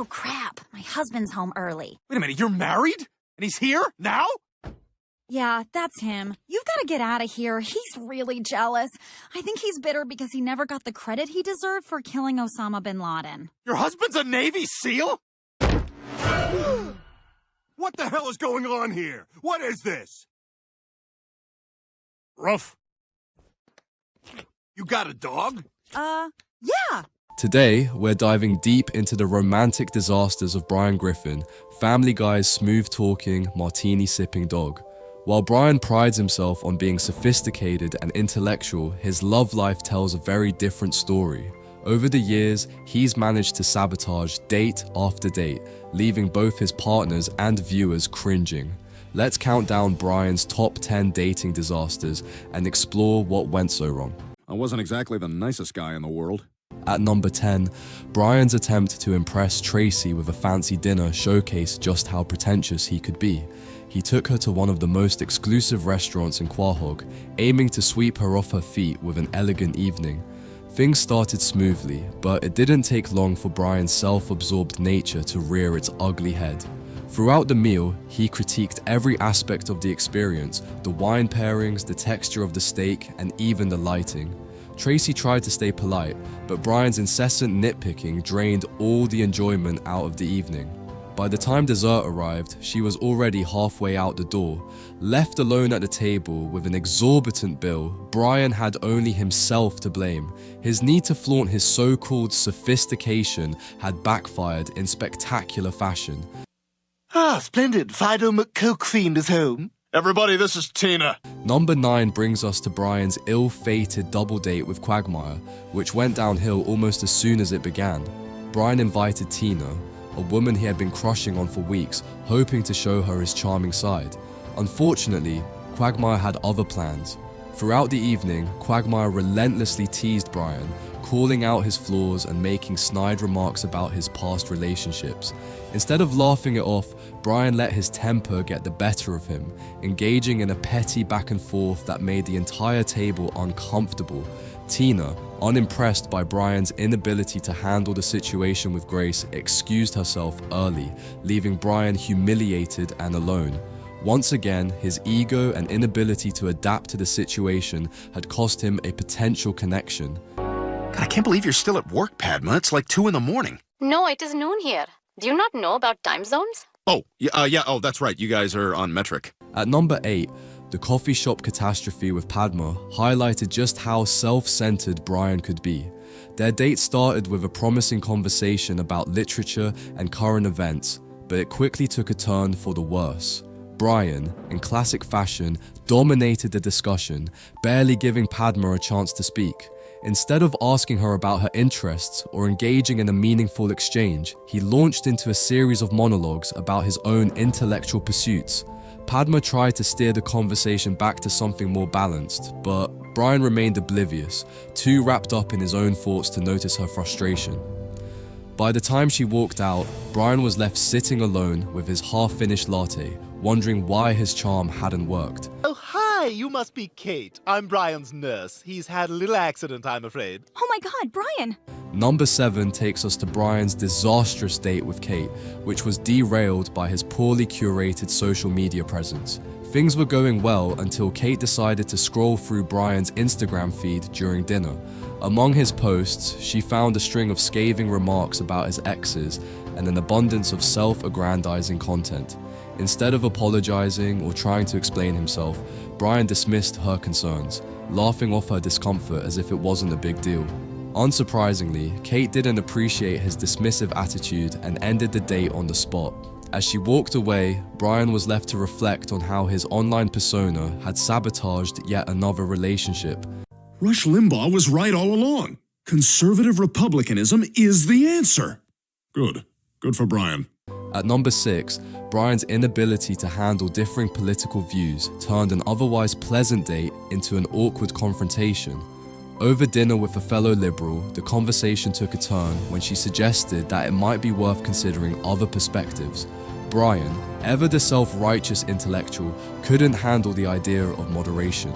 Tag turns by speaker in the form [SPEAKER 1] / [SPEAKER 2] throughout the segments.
[SPEAKER 1] Oh, crap. My husband's home early.
[SPEAKER 2] Wait a minute, you're married? And he's here? Now?
[SPEAKER 1] Yeah, that's him. You've got to get out of here. He's really jealous. I think he's bitter because he never got the credit he deserved for killing Osama bin Laden.
[SPEAKER 2] Your husband's a Navy SEAL?
[SPEAKER 3] What the hell is going on here? What is this?
[SPEAKER 2] Ruff.
[SPEAKER 3] You got a dog?
[SPEAKER 1] Yeah.
[SPEAKER 4] Today, we're diving deep into the romantic disasters of Brian Griffin, Family Guy's smooth-talking, martini-sipping dog. While Brian prides himself on being sophisticated and intellectual, his love life tells a very different story. Over the years, he's managed to sabotage date after date, leaving both his partners and viewers cringing. Let's count down Brian's top 10 dating disasters and explore what went so wrong.
[SPEAKER 3] I wasn't exactly the nicest guy in the world.
[SPEAKER 4] At number 10, Brian's attempt to impress Tracy with a fancy dinner showcased just how pretentious he could be. He took her to one of the most exclusive restaurants in Quahog, aiming to sweep her off her feet with an elegant evening. Things started smoothly, but it didn't take long for Brian's self-absorbed nature to rear its ugly head. Throughout the meal, he critiqued every aspect of the experience, the wine pairings, the texture of the steak, and even the lighting. Tracy tried to stay polite, but Brian's incessant nitpicking drained all the enjoyment out of the evening. By the time dessert arrived, she was already halfway out the door. Left alone at the table with an exorbitant bill, Brian had only himself to blame. His need to flaunt his so-called sophistication had backfired in spectacular fashion.
[SPEAKER 5] Ah, splendid. Fido McCokefiend is home.
[SPEAKER 3] Everybody, this is Tina.
[SPEAKER 4] Number 9 brings us to Brian's ill-fated double date with Quagmire, which went downhill almost as soon as it began. Brian invited Tina, a woman he had been crushing on for weeks, hoping to show her his charming side. Unfortunately, Quagmire had other plans. Throughout the evening, Quagmire relentlessly teased Brian, calling out his flaws and making snide remarks about his past relationships. Instead of laughing it off, Brian let his temper get the better of him, engaging in a petty back and forth that made the entire table uncomfortable. Tina, unimpressed by Brian's inability to handle the situation with grace, excused herself early, leaving Brian humiliated and alone. Once again, his ego and inability to adapt to the situation had cost him a potential connection.
[SPEAKER 6] God, I can't believe you're still at work, Padma. It's like 2 in the morning.
[SPEAKER 7] No, it is noon here. Do you not know about time zones?
[SPEAKER 6] Oh, oh, that's right. You guys are on metric.
[SPEAKER 4] At number 8, the coffee shop catastrophe with Padma highlighted just how self-centered Brian could be. Their date started with a promising conversation about literature and current events, but it quickly took a turn for the worse. Brian, in classic fashion, dominated the discussion, barely giving Padma a chance to speak. Instead of asking her about her interests or engaging in a meaningful exchange, he launched into a series of monologues about his own intellectual pursuits. Padma tried to steer the conversation back to something more balanced, but Brian remained oblivious, too wrapped up in his own thoughts to notice her frustration. By the time she walked out, Brian was left sitting alone with his half-finished latte, wondering why his charm hadn't worked.
[SPEAKER 5] Oh, hi, you must be Kate. I'm Brian's nurse. He's had a little accident, I'm afraid.
[SPEAKER 1] Oh my God, Brian!
[SPEAKER 4] Number 7 takes us to Brian's disastrous date with Kate, which was derailed by his poorly curated social media presence. Things were going well until Kate decided to scroll through Brian's Instagram feed during dinner. Among his posts, she found a string of scathing remarks about his exes and an abundance of self-aggrandizing content. Instead of apologizing or trying to explain himself, Brian dismissed her concerns, laughing off her discomfort as if it wasn't a big deal. Unsurprisingly, Kate didn't appreciate his dismissive attitude and ended the date on the spot. As she walked away, Brian was left to reflect on how his online persona had sabotaged yet another relationship.
[SPEAKER 8] Rush Limbaugh was right all along. Conservative republicanism is the answer. Good. Good for Brian.
[SPEAKER 4] At number 6, Brian's inability to handle differing political views turned an otherwise pleasant date into an awkward confrontation. Over dinner with a fellow liberal, the conversation took a turn when she suggested that it might be worth considering other perspectives. Brian, ever the self-righteous intellectual, couldn't handle the idea of moderation.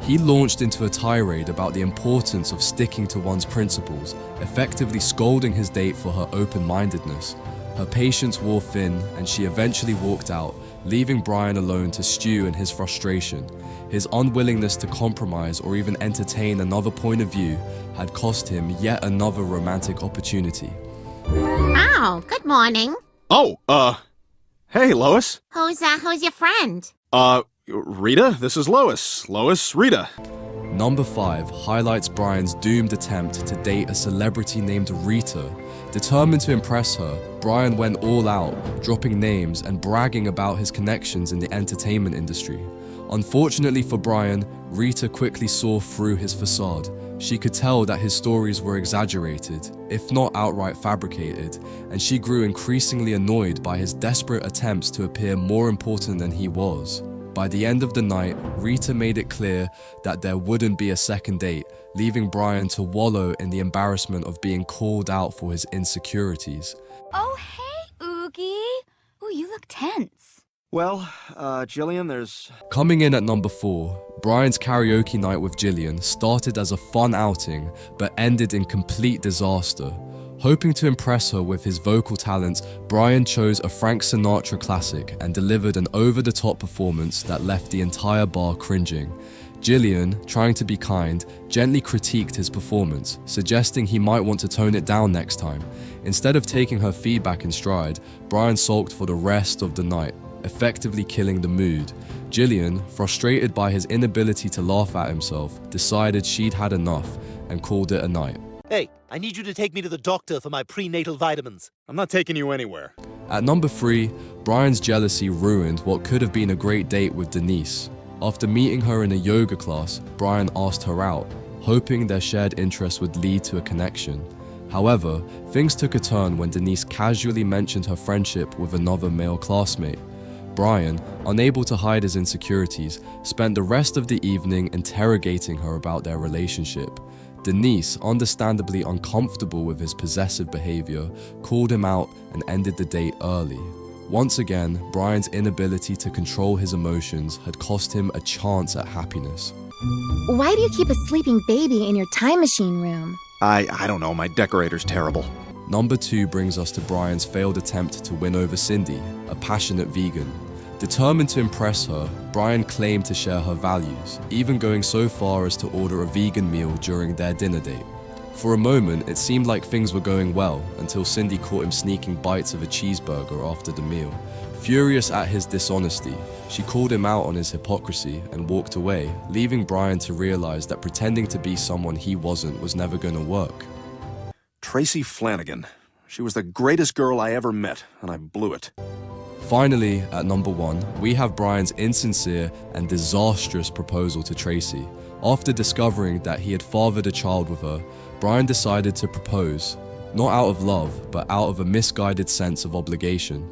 [SPEAKER 4] He launched into a tirade about the importance of sticking to one's principles, effectively scolding his date for her open-mindedness. Her patience wore thin, and she eventually walked out, leaving Brian alone to stew in his frustration. His unwillingness to compromise or even entertain another point of view had cost him yet another romantic opportunity.
[SPEAKER 9] Oh, good morning.
[SPEAKER 10] Oh, hey, Lois.
[SPEAKER 9] Who's your friend?
[SPEAKER 10] Rita, this is Lois. Lois, Rita.
[SPEAKER 4] Number 5 highlights Brian's doomed attempt to date a celebrity named Rita. Determined to impress her, Brian went all out, dropping names and bragging about his connections in the entertainment industry. Unfortunately for Brian, Rita quickly saw through his facade. She could tell that his stories were exaggerated, if not outright fabricated, and she grew increasingly annoyed by his desperate attempts to appear more important than he was. By the end of the night, Rita made it clear that there wouldn't be a second date, leaving Brian to wallow in the embarrassment of being called out for his insecurities.
[SPEAKER 1] Oh, hey, Oogie. Ooh, you look tense.
[SPEAKER 10] Well, Jillian, there's...
[SPEAKER 4] Coming in at number 4, Brian's karaoke night with Jillian started as a fun outing, but ended in complete disaster. Hoping to impress her with his vocal talents, Brian chose a Frank Sinatra classic and delivered an over-the-top performance that left the entire bar cringing. Jillian, trying to be kind, gently critiqued his performance, suggesting he might want to tone it down next time. Instead of taking her feedback in stride, Brian sulked for the rest of the night, effectively killing the mood. Jillian, frustrated by his inability to laugh at himself, decided she'd had enough and called it a night.
[SPEAKER 5] Hey, I need you to take me to the doctor for my prenatal vitamins.
[SPEAKER 10] I'm not taking you anywhere.
[SPEAKER 4] At number 3, Brian's jealousy ruined what could have been a great date with Denise. After meeting her in a yoga class, Brian asked her out, hoping their shared interest would lead to a connection. However, things took a turn when Denise casually mentioned her friendship with another male classmate. Brian, unable to hide his insecurities, spent the rest of the evening interrogating her about their relationship. Denise, understandably uncomfortable with his possessive behavior, called him out and ended the date early. Once again, Brian's inability to control his emotions had cost him a chance at happiness.
[SPEAKER 9] Why do you keep a sleeping baby in your time machine room?
[SPEAKER 10] I don't know, my decorator's terrible.
[SPEAKER 4] Number 2 brings us to Brian's failed attempt to win over Cindy, a passionate vegan. Determined to impress her, Brian claimed to share her values, even going so far as to order a vegan meal during their dinner date. For a moment, it seemed like things were going well, until Cindy caught him sneaking bites of a cheeseburger after the meal. Furious at his dishonesty, she called him out on his hypocrisy and walked away, leaving Brian to realize that pretending to be someone he wasn't was never going to work.
[SPEAKER 10] Tracy Flanagan. She was the greatest girl I ever met, and I blew it.
[SPEAKER 4] Finally, at number 1, we have Brian's insincere and disastrous proposal to Tracy. After discovering that he had fathered a child with her, Brian decided to propose, not out of love, but out of a misguided sense of obligation.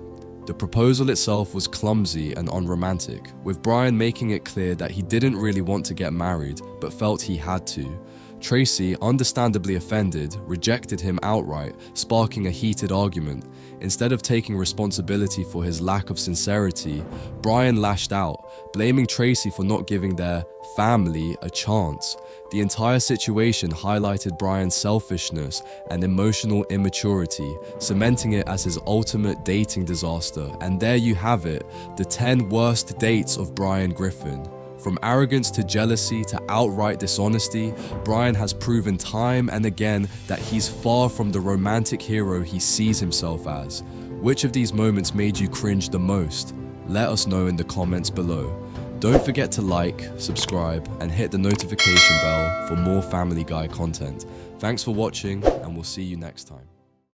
[SPEAKER 4] The proposal itself was clumsy and unromantic, with Brian making it clear that he didn't really want to get married, but felt he had to. Tracy, understandably offended, rejected him outright, sparking a heated argument. Instead of taking responsibility for his lack of sincerity, Brian lashed out, blaming Tracy for not giving their family a chance. The entire situation highlighted Brian's selfishness and emotional immaturity, cementing it as his ultimate dating disaster. And there you have it, the 10 worst dates of Brian Griffin. From arrogance to jealousy to outright dishonesty, Brian has proven time and again that he's far from the romantic hero he sees himself as. Which of these moments made you cringe the most? Let us know in the comments below. Don't forget to like, subscribe, and hit the notification bell for more Family Guy content. Thanks for watching, and we'll see you next time.